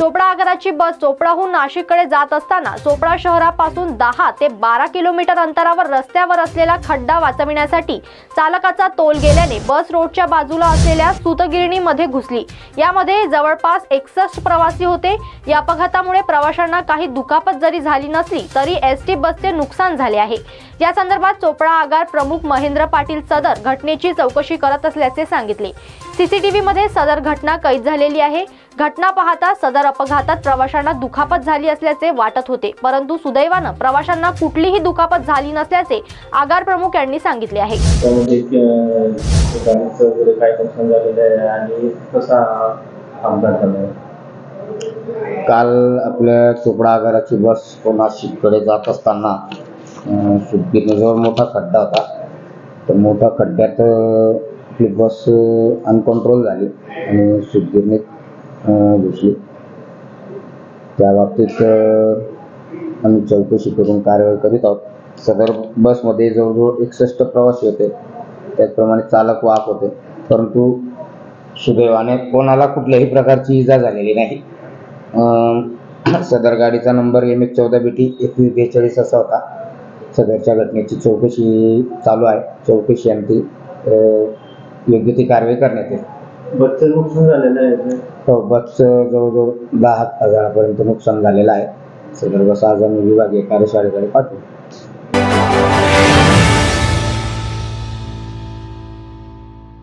चोपडा आगाराची बस चोपडाहून नाशिककडे जात असताना चोपडा शहरापासून 10 ते 12 किलोमीटर अंतरावर रस्त्यावर असलेला खड्डा वाचविण्यासाठी चालकाचा तोल गेल्याने बस रोडच्या बाजूला असलेल्या सूतगिरणीमध्ये घुसली। यामध्ये जवळपास 61 प्रवासी होते। या अपघातामुळे प्रवाशांना काही दुखापत जरी झाली नसली तरी एसटी बसचे नुकसान झाले आहे। या संदर्भात चोपडा आगार प्रमुख महेंद्र पाटील सदर घटनेची चौकशी करत असल्याचे सांगितले। सीसीटीव्ही मध्ये सदर घटना कैद झालेली आहे। घटना पाहता सदर अपघातात प्रवाशांना दुखापत झाली असल्याचे वाटत होते, परंतु सुदैवाने प्रवाशांना कुठलीही दुखापत झाली नसल्याचे आगार प्रमुख यांनी सांगितले आहे। काल आपल्या चोपडा आगाराची बस नाशिककडे जात असताना सुटगिरणीजवळ मोठा खड्डा होता। तर मोठ्या खड्ड्यात आपली बस अनकंट्रोल झाली आणि सुटगिरणीत घुसली। त्या बाबतीत आम्ही चौकशी करून कारवाई करीत आहोत। सदर बसमध्ये जवळजवळ 61 प्रवासी होते, त्याचप्रमाणे चालक वाहक होते, परंतु सुदैवाने कोणाला कुठल्याही प्रकारची इजा झालेली नाही। सदर गाडीचा नंबर MH14BT 2142 असा होता। सदरच्या घटनेची चौकशी चालू आहे। चौकशी अंती योग्य ती कारवाई करण्यात येईल। बसचं नुकसान झालेलं आहे। हो, बसचं जवळजवळ 10,000 पर्यंत नुकसान झालेलं आहे। सदर बस आज आम्ही विभागीय कार्यशाळेकडे पाठवू।